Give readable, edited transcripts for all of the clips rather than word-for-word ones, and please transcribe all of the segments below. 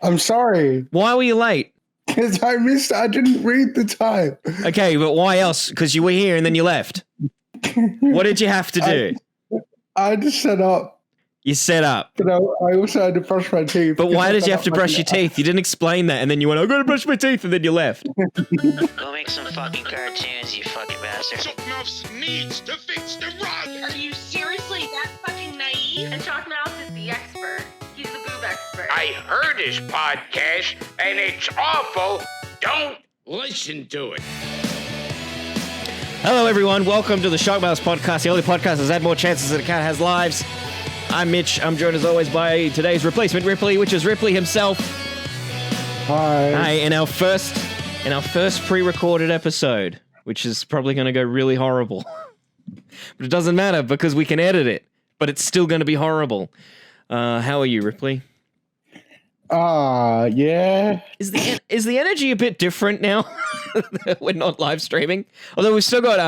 I'm sorry. Why were you late? Because I didn't read the time. Okay, but why else? Because you were here and then you left. What did you have to do? I had to set up. You set up. But I also had to brush my teeth. But why did you have to brush your teeth? You didn't explain that, and then you went, I'm going to brush my teeth, and then you left. Go make some fucking cartoons, you fucking bastard. ShockMouths needs to fix the rug! Are you seriously that fucking naive? And ShockMouths is the expert. He's the boob expert. I heard his podcast, and it's awful. Don't listen to it. Hello, everyone. Welcome to the ShockMouths podcast, the only podcast that's had more chances than a cat has lives. I'm Mitch. I'm joined as always by today's replacement, Ripley, which is Ripley himself. Hi. Hi, in our first pre-recorded episode, which is probably going to go really horrible. But it doesn't matter because we can edit it, but it's still going to be horrible. How are you, Ripley? Yeah. Is the energy a bit different now? We're not live streaming. Although we've still got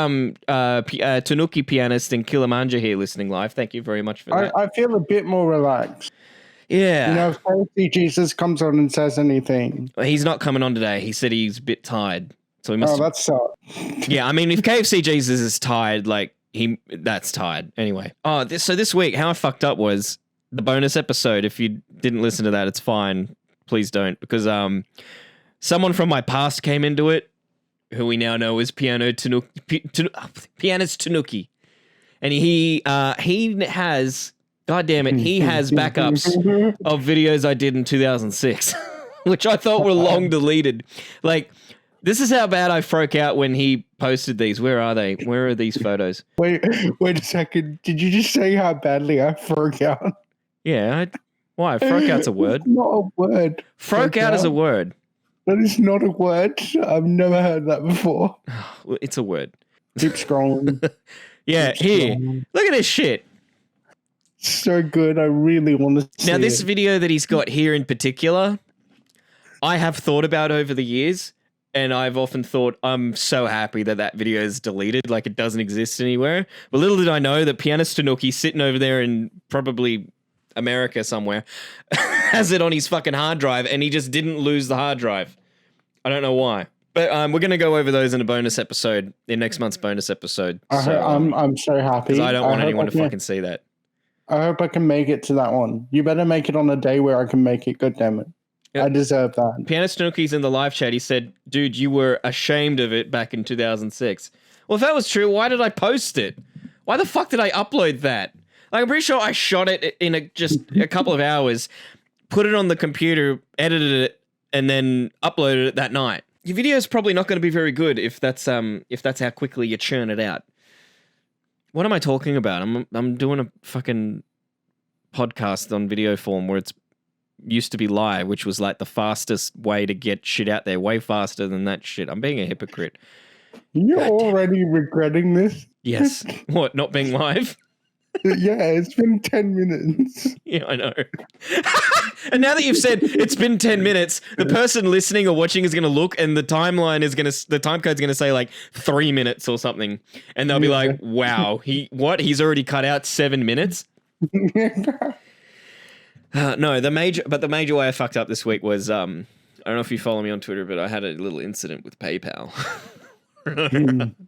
Tanooki pianist and Killermanjer here listening live. Thank you very much for that. I feel a bit more relaxed. Yeah. You know, if KFC Jesus comes on and says anything. Well, he's not coming on today. He said he's a bit tired. So he must. Oh, that sucks. Yeah, I mean, if KFC Jesus is tired, that's tired. Anyway. Oh, this week, how I fucked up was the bonus episode. If you didn't listen to that, it's fine. Please don't, because someone from my past came into it, who we now know as PianistTanooki, and he has, God damn it, he has backups of videos I did in 2006, which I thought were long deleted. Like, this is how bad I broke out when he posted these. Where are they? Where are these photos? Wait a second. Did you just say how badly I broke out? Yeah. Why? Froke out's a word. It's not a word. Froke out is a word. That is not a word. I've never heard that before. It's a word. Keep scrolling. Yeah, Keep here. scrolling. Look at this shit. So good. I really want to see Now, this it. video that he's got here in particular, I have thought about over the years, and I've often thought, I'm so happy that video is deleted, like it doesn't exist anywhere. But little did I know that PianistTanooki, sitting over there in probably America somewhere, has it on his fucking hard drive, and he just didn't lose the hard drive. I don't know why. But we're going to go over those in a bonus episode, in next month's bonus episode. I'm so happy. Because I don't want anyone to fucking see that. I hope I can make it to that one. You better make it on a day where I can make it. God damn it. Yep. I deserve that. PianistTanooki's in the live chat. He said, dude, you were ashamed of it back in 2006. Well, if that was true, why did I post it? Why the fuck did I upload that? Like, I'm pretty sure I shot it in just a couple of hours, put it on the computer, edited it, and then uploaded it that night. Your video is probably not going to be very good if that's how quickly you churn it out. What am I talking about? I'm doing a fucking podcast on video form where it's used to be live, which was like the fastest way to get shit out there, way faster than that shit. I'm being a hypocrite. You're already regretting this? Yes. What, not being live? Yeah, it's been 10 minutes. Yeah, I know. And now that you've said it's been 10 minutes, the person listening or watching is going to look, and the the time code's going to say like 3 minutes or something. And they'll be like, wow, he's already cut out 7 minutes? No, the major way I fucked up this week was, I don't know if you follow me on Twitter, but I had a little incident with PayPal.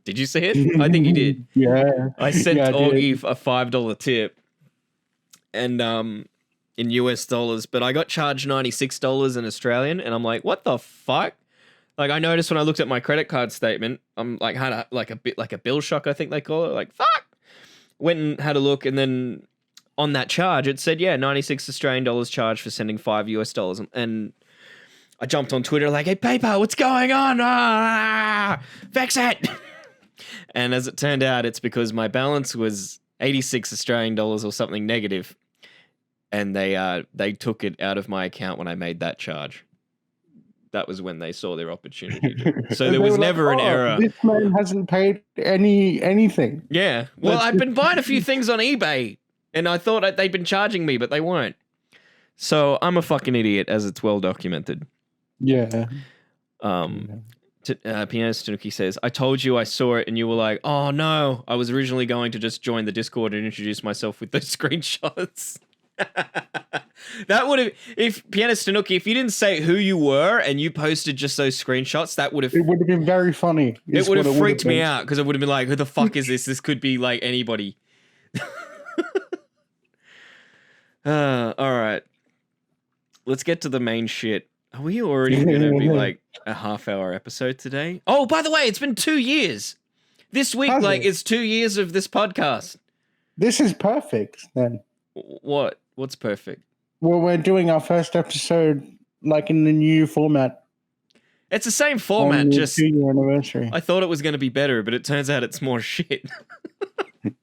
Did you see it? I think you did. Yeah. I sent Augie a $5 tip, and in US dollars, but I got charged $96 in Australian, and I'm like, what the fuck? Like, I noticed when I looked at my credit card statement, I'm like, had a bit like a bill shock, I think they call it. Like, fuck. Went and had a look, and then on that charge, it said, yeah, 96 Australian dollars charged for sending $5 and I jumped on Twitter like, hey, PayPal, what's going on? Fix it. And as it turned out, it's because my balance was 86 Australian dollars or something negative. And they took it out of my account when I made that charge. That was when they saw their opportunity. So there was never an error. This man hasn't paid anything. Yeah. Well, I've been buying a few things on eBay, and I thought they'd been charging me, but they weren't. So I'm a fucking idiot, as it's well documented. Yeah. PianistTanooki says, I told you I saw it and you were like, oh no, I was originally going to just join the Discord and introduce myself with those screenshots. That would have, if PianistTanooki, if you didn't say who you were and you posted just those screenshots, that would have. It would have been very funny. It would have freaked me out because it would have been like, who the fuck is this? This could be like anybody. All right. Let's get to the main shit. Are we already going to be like a half-hour episode today? Oh, by the way, it's been 2 years. This week, it's 2 years of this podcast. This is perfect, then. What? What's perfect? Well, we're doing our first episode, like, in the new format. It's the same format, just... 2-year anniversary. I thought it was going to be better, but it turns out it's more shit.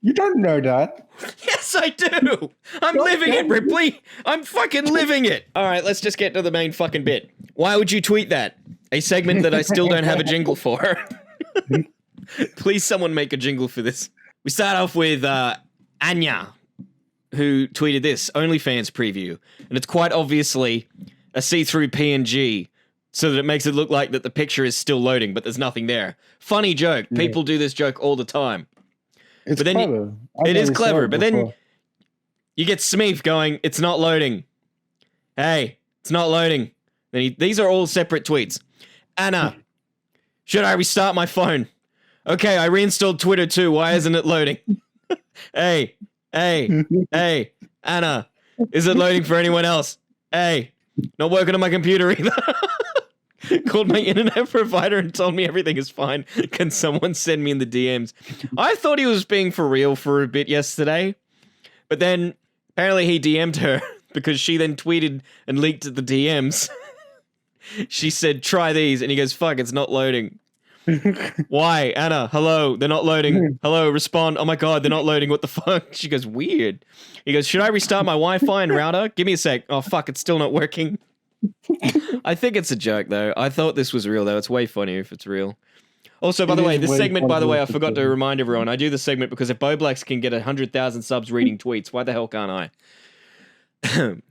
You don't know that. Yes, I do. I'm living it, Ripley. I'm fucking living it. All right, let's just get to the main fucking bit. Why would you tweet that? A segment that I still don't have a jingle for. Please, someone make a jingle for this. We start off with Anya, who tweeted this OnlyFans preview, and it's quite obviously a see-through PNG, so that it makes it look like that the picture is still loading, but there's nothing there. Funny joke. Yeah. People do this joke all the time. It's clever. It is clever, but then you get Smeef going, it's not loading. Hey, it's not loading. These are all separate tweets. Anna, should I restart my phone? Okay, I reinstalled Twitter too. Why isn't it loading? Hey, Anna, is it loading for anyone else? Hey, not working on my computer either. Called my internet provider and told me everything is fine. Can someone send me in the DMs? I thought he was being for real for a bit yesterday, but then apparently he DM'd her because she then tweeted and leaked the DMs. She said, try these. And he goes, fuck, it's not loading. Why? Anna, hello, they're not loading. Hello, respond. Oh my God, they're not loading. What the fuck? She goes, weird. He goes, should I restart my Wi-Fi and router? Give me a sec. Oh fuck, it's still not working. I think it's a joke though. I thought this was real though. It's way funnier if it's real. Also, by the way, this segment, by the way, I forgot to remind everyone. I do this segment because if Boblax can get 100,000 subs reading tweets, why the hell can't I?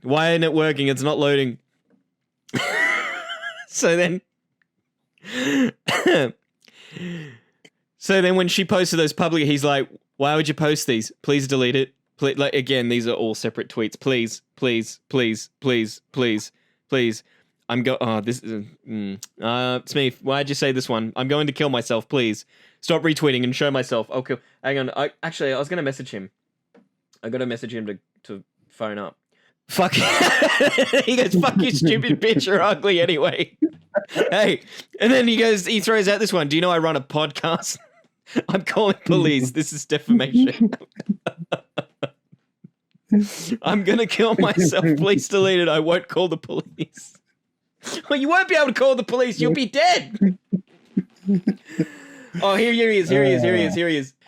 Why isn't it working? It's not loading. So then when she posted those publicly, he's like, why would you post these? Please delete it. Like, again, these are all separate tweets. Please. Smeef, why'd you say this one? I'm going to kill myself, please. Stop retweeting and show myself. Okay, hang on. I was going to message him. I got to message him to phone up. Fuck. He goes, fuck you, stupid bitch, you're ugly anyway. Hey, and then he throws out this one. Do you know I run a podcast? I'm calling police. This is defamation. I'm going to kill myself. Please delete it. I won't call the police. Well, you won't be able to call the police. You'll be dead. Oh, here he is. Here he is.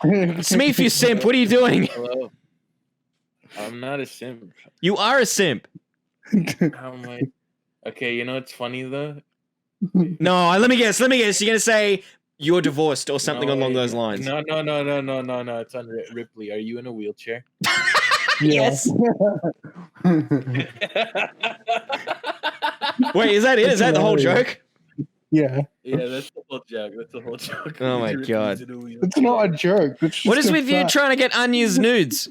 Smeef, you simp. What are you doing? Hello. I'm not a simp. You are a simp. How am I? Okay, you know what's funny though? No, let me guess. You're going to say you're divorced or something along those lines. No. It's on Ripley. Are you in a wheelchair? Yes. Wait, is that it? Is that the whole joke? Yeah. Yeah, that's the whole joke. Oh my God. It's not a joke. What is with you trying to get Anya's nudes?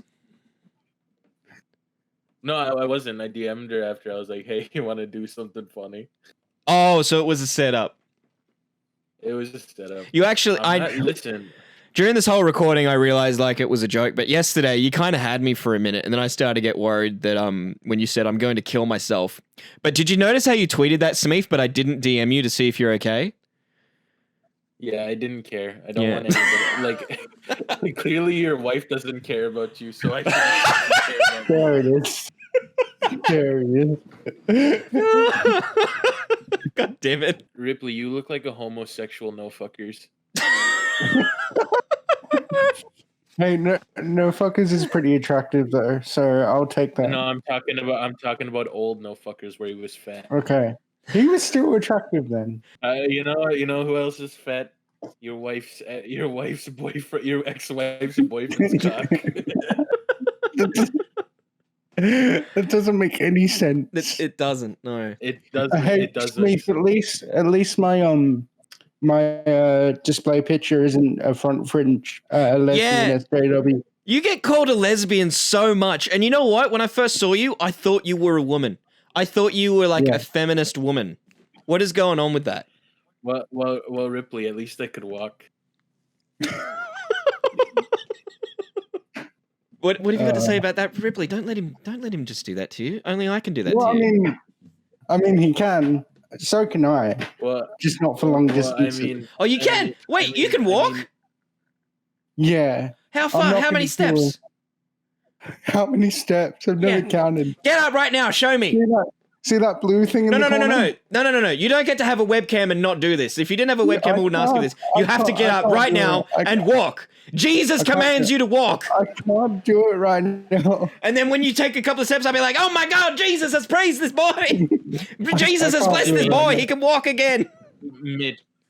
No, I wasn't. I DM'd her after. I was like, hey, you want to do something funny? Oh, so it was a setup. It was a setup. You actually, listen. During this whole recording, I realized like it was a joke, but yesterday you kind of had me for a minute, and then I started to get worried that when you said I'm going to kill myself. But did you notice how you tweeted that, Smeef? But I didn't DM you to see if you're okay. Yeah, I didn't care. I don't want anybody. Like, clearly your wife doesn't care about you, so I shouldn't care about you. There it is. There it is. God damn it. Ripley, you look like a homosexual no fuckers. Hey, no fuckers is pretty attractive though, so I'll take that. No, I'm talking about old no fuckers where he was fat. Okay, he was still attractive then. You know who else is fat? Your wife's boyfriend, your ex-wife's boyfriend's cock. That doesn't make any sense. It doesn't. No, it doesn't. Hey, it doesn't. Smeef, at least my display picture isn't a front fringe lesbian SJW. You get called a lesbian so much. And you know what? When I first saw you, I thought you were a woman. I thought you were like a feminist woman. What is going on with that? Well, Ripley, at least I could walk. What have you got to say about that, Ripley? Don't let him just do that to you. Only I can do that Well, to you. I mean, he can. So can I. Well, Just not for long distances. I mean, Oh, you can. Wait, you can walk? Yeah. How far? How many steps? How many steps? I've never counted. Get up right now. Show me. See that blue thing in the corner? No. You don't get to have a webcam and not do this. If you didn't have a webcam, I wouldn't ask you this. You have to get up right now and walk. Jesus commands you to walk. I can't do it right now. And then when you take a couple of steps, I'll be like, oh my God, Jesus has praised this boy. Jesus has blessed this boy. He can walk again.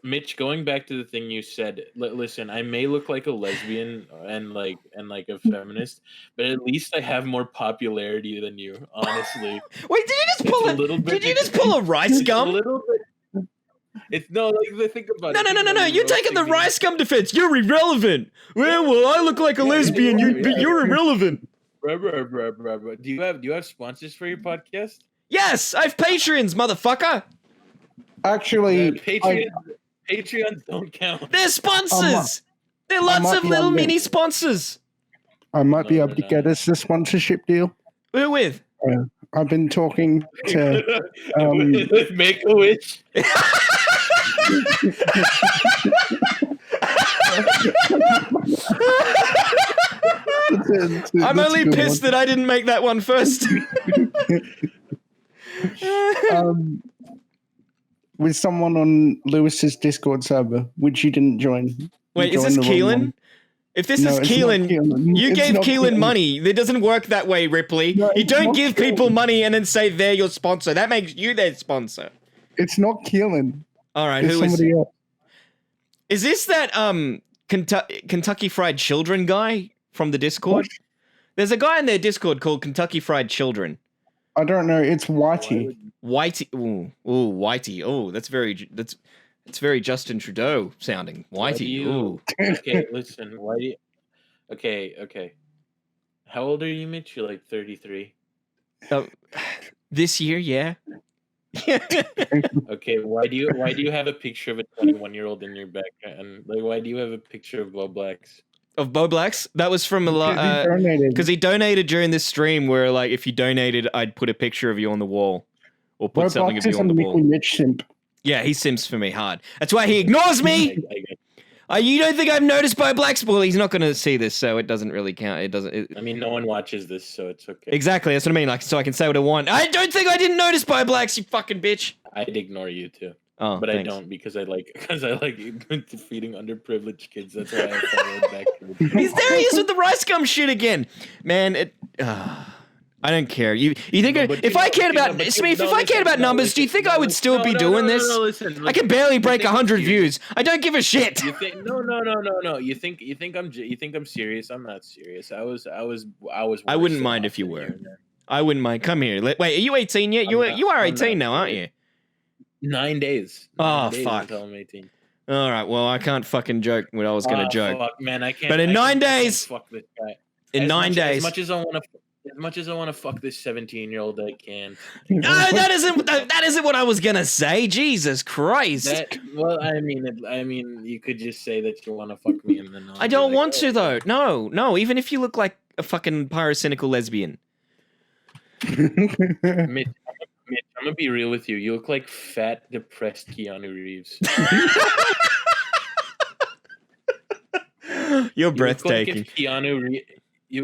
Mitch, going back to the thing you said, listen, I may look like a lesbian and like a feminist, but at least I have more popularity than you, honestly. Wait, did you just pull a rice gum? A little bit. It's no, like think about no, it. No. You're taking the rice gum defense. You're irrelevant. Well, I look like a lesbian. You're irrelevant. Bro. Do you have sponsors for your podcast? Yes, I have patrons, motherfucker. Actually, Patreons don't count. They're sponsors. They're lots of little mini sponsors. I might be able to get us a sponsorship deal. Who with? I've been talking to with Make-A-Wish. I'm only pissed that I didn't make that one first. With someone on Lewis's Discord server, which you didn't join. Wait, is this Keelan? If this is Keelan, you gave Keelan money. It doesn't work that way, Ripley. No, you don't give people money and then say they're your sponsor. That makes you their sponsor. It's not Keelan. All right, who is? Else. Is this that Kentucky Fried Children guy from the Discord? What? There's a guy in their Discord called Kentucky Fried Children. I don't know. It's Whitey. Whitey. Ooh, Whitey. Oh, that's very Justin Trudeau sounding. Whitey. Ooh. Okay, listen. Whitey. Okay. How old are you, Mitch? You're like 33. This year, yeah. Okay, why do you have a picture of a 21-year-old in your background? Like, why do you have a picture of Bo Blacks? Of Bo Blacks? That was from because he donated during this stream where, like, if you donated, I'd put a picture of you on the wall or put something of you on the wall. Mitch simp. Yeah, he simps for me hard. That's why he ignores me. You don't think I've noticed Bo Blacks? Well, he's not going to see this, so it doesn't really count. It doesn't. I mean, no one watches this, so it's okay. Exactly, that's what I mean. Like, so I can say what I want. I don't think I didn't notice Bo Blacks, you fucking bitch. I'd ignore you too. Oh, but thanks. I don't because I like defeating underprivileged kids. That's why I followed back. He's there. He is with the rice gum shit again, man. I don't care. You think if I cared about Smeef, if I cared about numbers, do you think I would still be doing this? Listen, I can barely break 100 views. I don't give a shit. You think, no. You think I'm serious? I'm not serious. I was. I wouldn't mind if you were. I wouldn't mind. Come here. Wait, are you 18 yet? You are 18 now, aren't you? 9 days. Oh, fuck. Until I'm 18. All right. Well, I can't fucking joke what I was going to joke. Fuck, man, I can't. But in 9 days. Fuck this guy. In 9 days. As much as I want to fuck this 17-year-old, I can. No, that isn't what I was gonna say. Jesus Christ. Well, I mean, you could just say that you want to fuck me, and then I don't want to though. No. Even if you look like a fucking pyrocynical lesbian. Mitch, I'm gonna be real with you. You look like fat, depressed Keanu Reeves. You're breathtaking. You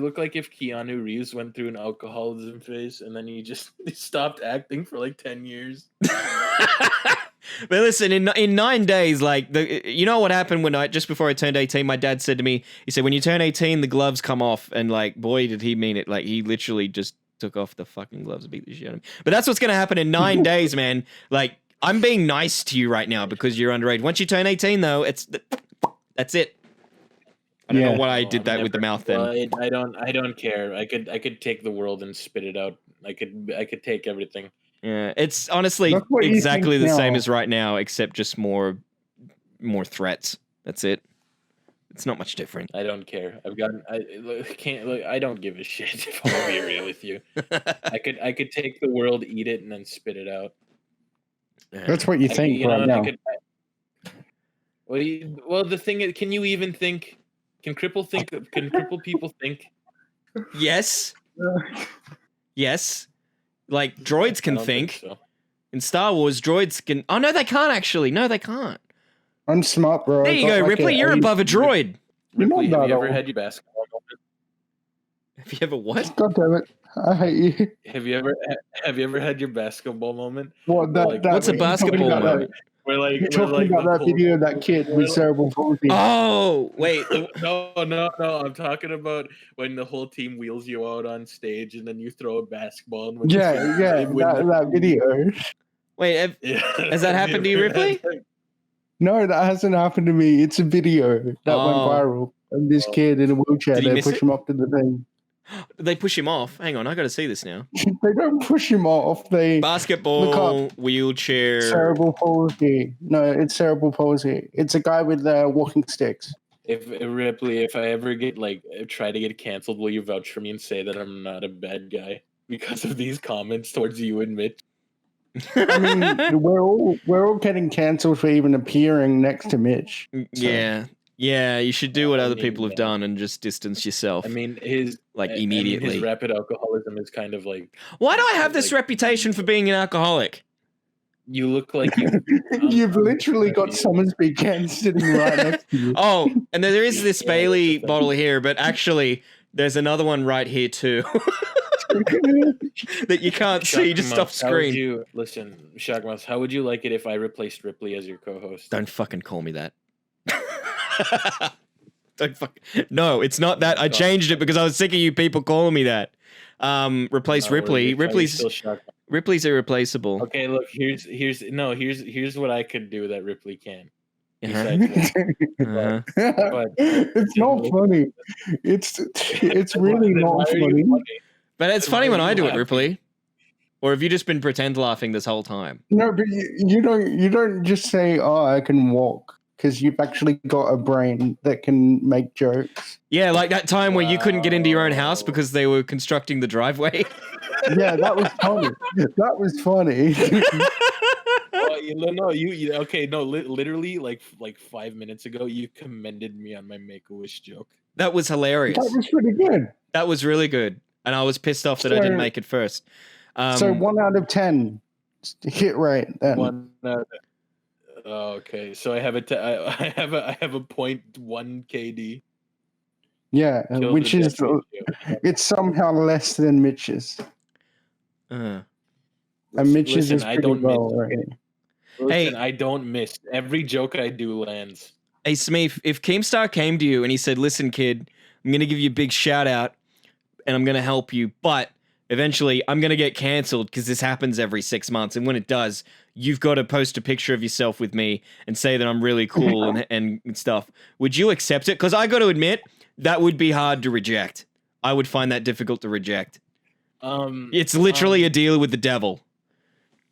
look like if Keanu Reeves went through an alcoholism phase and then he stopped acting for like 10 years. But listen, in 9 days, like you know what happened when just before I turned 18, my dad said to me, he said, when you turn 18, the gloves come off, and like, boy, did he mean it. Like, he literally just took off the fucking gloves and beat the shit out of me. But that's what's gonna happen in 9 days, man. Like, I'm being nice to you right now because you're underage. Once you turn 18, though, that's it. I don't know why I did that with the mouth then. I don't care. I could take the world and spit it out. I could take everything. Yeah, it's honestly exactly the same as right now, except just more threats. That's it. It's not much different. I don't care. I don't give a shit if I'm gonna be real with you. I could take the world, eat it, and then spit it out. That's what you think right now. Well, the thing is, can you even think? Can crippled people think? Yes. Yes. Like droids can think. So. In Star Wars, droids can. Oh no, they can't actually. No, they can't. I'm smart, bro. There you go, Ripley. You're above a droid. Ripley, have you ever had your basketball moment? Have you ever what? God damn it! I hate you. Have you ever had your basketball moment? What? What's a basketball moment? You're talking about that video of that kid with cerebral palsy. Oh, wait. No. I'm talking about when the whole team wheels you out on stage and then you throw a basketball. And That video. Wait, has that happened to you, Ripley? No, that hasn't happened to me. It's a video that went viral. And this kid in a wheelchair, they push him up to the thing. They push him off. Hang on, I got to see this now. They don't push him off. They basketball, wheelchair, cerebral palsy. No, it's cerebral palsy. It's a guy with walking sticks. If Ripley, if I ever try to get canceled, will you vouch for me and say that I'm not a bad guy because of these comments towards you and Mitch? I mean, we're all getting canceled for even appearing next to Mitch. So. Yeah, you should do what other people have done and just distance yourself. I mean, immediately. His rapid alcoholism is kind of like. Why do I have this reputation for being an alcoholic? You look like you. You've literally got Summersby cans sitting right next to you. Oh, and there is this Bailey bottle here, but actually, there's another one right here too. That you can't see just off screen. Listen, ShockMouths, how would you like it if I replaced Ripley as your co-host? Don't fucking call me that. No, it's not that. I changed it because I was sick of you people calling me that. Replace Ripley. Ripley's irreplaceable. Okay, look, here's what I could do that Ripley can. Uh-huh. But it's not funny. It's really not funny. But it's funny when I do it, Ripley. Or have you just been pretend laughing this whole time? No, but you don't just say, "Oh, I can walk," because you've actually got a brain that can make jokes. Yeah, like that time where you couldn't get into your own house because they were constructing the driveway. Yeah, that was funny. That was funny. Literally, like 5 minutes ago, you commended me on my Make-A-Wish joke. That was hilarious. That was pretty good. That was really good. And I was pissed off that I didn't make it first. So 1 out of 10 hit rate then. 1 out of okay, so I have a 0.1 KD. Yeah, which is it's somehow less than Mitch's. And Mitch's is pretty well already. Listen, I don't miss. Every joke I do lands. Hey, Smeef, if Keemstar came to you and he said, "Listen, kid, I'm going to give you a big shout out and I'm going to help you, but eventually I'm going to get canceled because this happens every 6 months. And when it does, you've got to post a picture of yourself with me and say that I'm really cool and stuff." Would you accept it? Because I got to admit, that would be hard to reject. I would find that difficult to reject. It's literally a deal with the devil.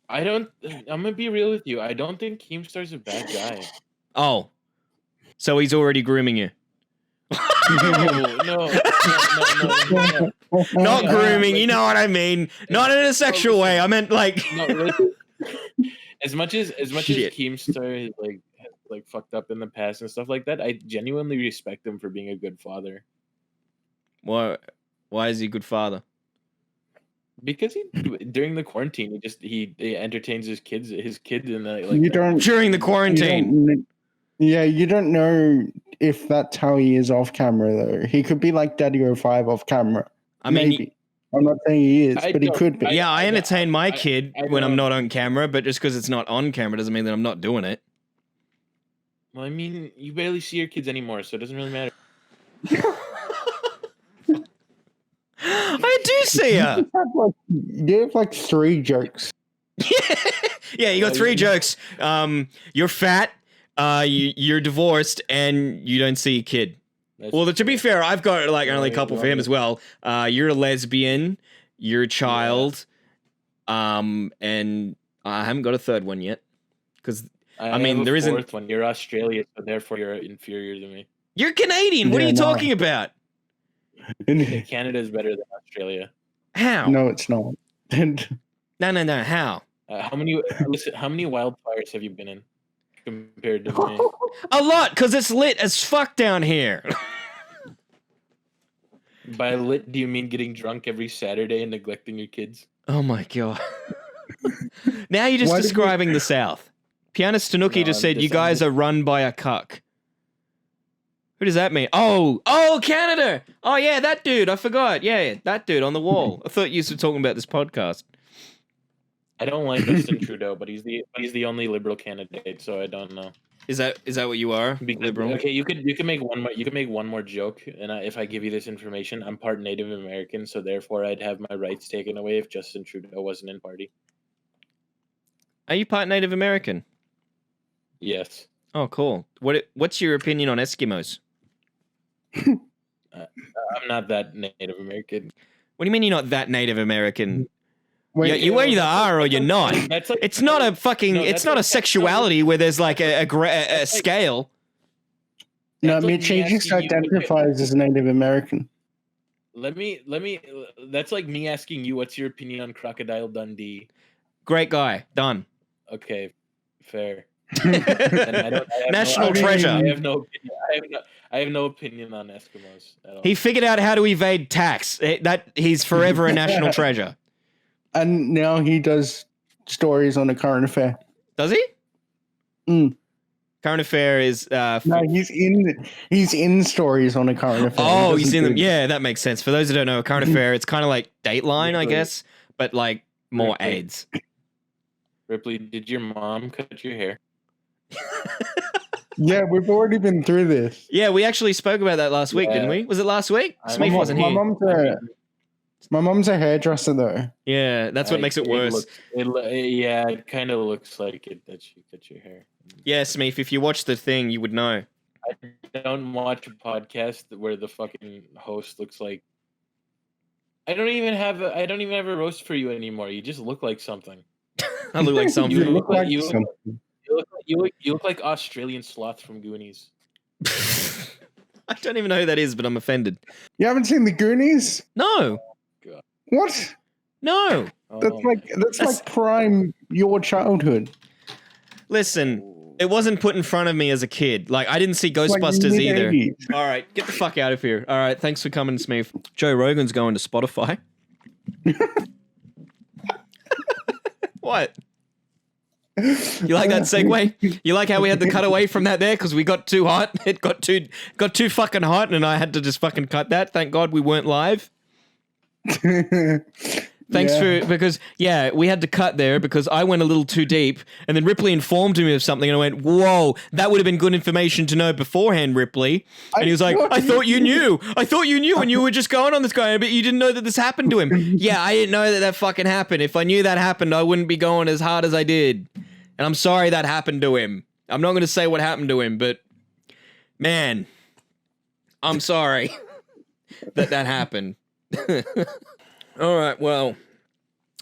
I'm going to be real with you. I don't think Keemstar's a bad guy. Oh. So he's already grooming you. No. Not grooming, you know what I mean. Not in a sexual way. I meant like as much as Keemstar is like fucked up in the past and stuff like that, I genuinely respect him for being a good father. Why is he a good father? Because during the quarantine he entertains his kids in during the quarantine. You don't know if that's how he is off camera though. He could be like Daddy05 off camera. Maybe. I'm not saying he is, but he could be. Yeah, I entertain my kid when I'm not on camera, but just because it's not on camera doesn't mean that I'm not doing it. Well, I mean, you barely see your kids anymore, so it doesn't really matter. I do see her. You have like 3 jokes. Yeah, you got 3 jokes. You're fat. You're divorced and you don't see a kid. Well, to be fair, I've got like only a couple for him as well. You're a lesbian, you're a child, and I haven't got a third one yet. Because I mean, there isn't. Fourth one. You're Australian, so therefore you're inferior to me. You're Canadian. What are you talking about? Canada is better than Australia. How? No, it's not. No. How? How many wildfires have you been in compared to me? A lot, because it's lit as fuck down here. By lit, do you mean getting drunk every Saturday and neglecting your kids? Oh my god. Now you're just describing the South. PianistTanooki just said, you guys are run by a cuck. Who does that mean? Oh, Canada! Oh yeah, that dude, I forgot. Yeah, that dude on the wall. I thought you were talking about this podcast. I don't like Justin Trudeau, but he's the only liberal candidate, so I don't know. Is that what you are? Liberal? Okay, you could make one more joke, and if I give you this information, I'm part Native American, so therefore I'd have my rights taken away if Justin Trudeau wasn't in party. Are you part Native American? Yes. Oh, cool. What's your opinion on Eskimos? I'm not that Native American. What do you mean you're not that Native American? Wait, you either are or you're not. That's like, it's not a fucking. No, it's not a sexuality where there's like a scale. No, That's like Mitch, he me just asking you- identifies as Native American. Let me. That's like me asking you, what's your opinion on Crocodile Dundee? Great guy. Done. Okay, fair. And I have National no, treasure. I have no opinion. I have no opinion on Eskimos at all. He figured out how to evade tax. That he's forever a national treasure. And now he does stories on a current affair. Does he? Mm. Current affair is. No, he's in stories on a current affair. Oh, he's in them. Yeah, that makes sense. For those who don't know, a current affair, it's kind of like Dateline, I guess, but like more AIDS. Ripley, did your mom cut your hair? Yeah, we've already been through this. Yeah, we actually spoke about that last week, didn't we? Was it last week? Smeef wasn't here. My mom's a hairdresser, though. Yeah, that's what makes it worse. It kind of looks like it that she cut your hair. Yeah, Smeef, if you watch the thing, you would know. I don't watch a podcast where the fucking host looks like. I don't even have a roast for you anymore. You just look like something. I look like something. You look like something. You look like Australian Sloth from Goonies. I don't even know who that is, but I'm offended. You haven't seen the Goonies? No. God. What? No. That's like prime your childhood. Listen, it wasn't put in front of me as a kid. Like, I didn't see Ghostbusters either. All right, get the fuck out of here. All right, thanks for coming, Smeef. Joe Rogan's going to Spotify. What? You like that segue? You like how we had to cut away from that there because we got too hot? It got too fucking hot, and I had to just fucking cut that. Thank God we weren't live. Thanks because we had to cut there because I went a little too deep, and then Ripley informed me of something, and I went, "Whoa, that would have been good information to know beforehand, Ripley." And he was like, "I thought you knew. I thought you knew, and you were just going on this guy, but you didn't know that this happened to him." Yeah, I didn't know that fucking happened. If I knew that happened, I wouldn't be going as hard as I did. And I'm sorry that happened to him. I'm not going to say what happened to him, but man, I'm sorry that happened. All right, well,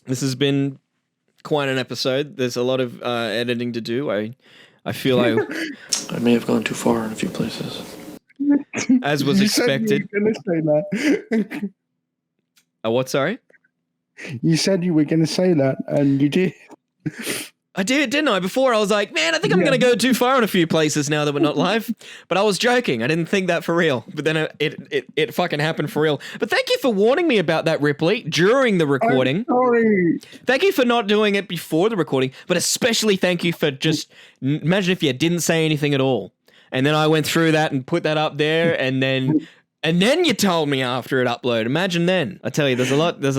this has been quite an episode. There's a lot of editing to do. I feel I may have gone too far in a few places. As was expected. You were going to say that. What, sorry? You said you were going to say that, and you did. I did, didn't I? Before I was like, man, I think I'm going to go too far in a few places now that we're not live. But I was joking. I didn't think that for real. But then it fucking happened for real. But thank you for warning me about that, Ripley, during the recording. I'm sorry. Thank you for not doing it before the recording. But especially thank you for just, imagine if you didn't say anything at all. And then I went through that and put that up there. And then you told me after it uploaded. Imagine then. I tell you, there's a lot. If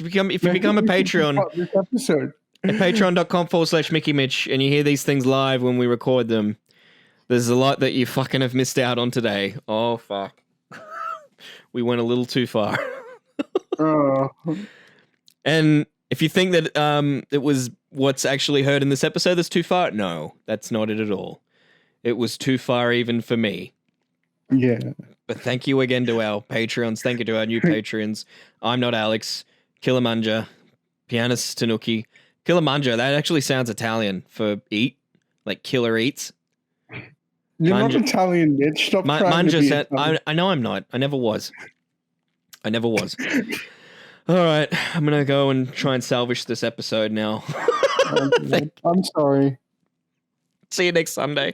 you become a Patreon. This episode. At patreon.com/Mickey Mitch, and you hear these things live when we record them. There's a lot that you fucking have missed out on today. Oh, fuck. We went a little too far. And if you think that it was what's actually heard in this episode that's too far, no, that's not it at all. It was too far even for me. Yeah. But thank you again to our Patreons. Thank you to our new Patreons. ImNotAllex, Killermanjer, PianistTanooki. Killermanjer, that actually sounds Italian for eat, like killer eats. You're not Italian, Mitch. Stop trying to be Italian. I know I'm not. I never was. All right, I'm gonna go and try and salvage this episode now. I'm sorry. See you next Sunday.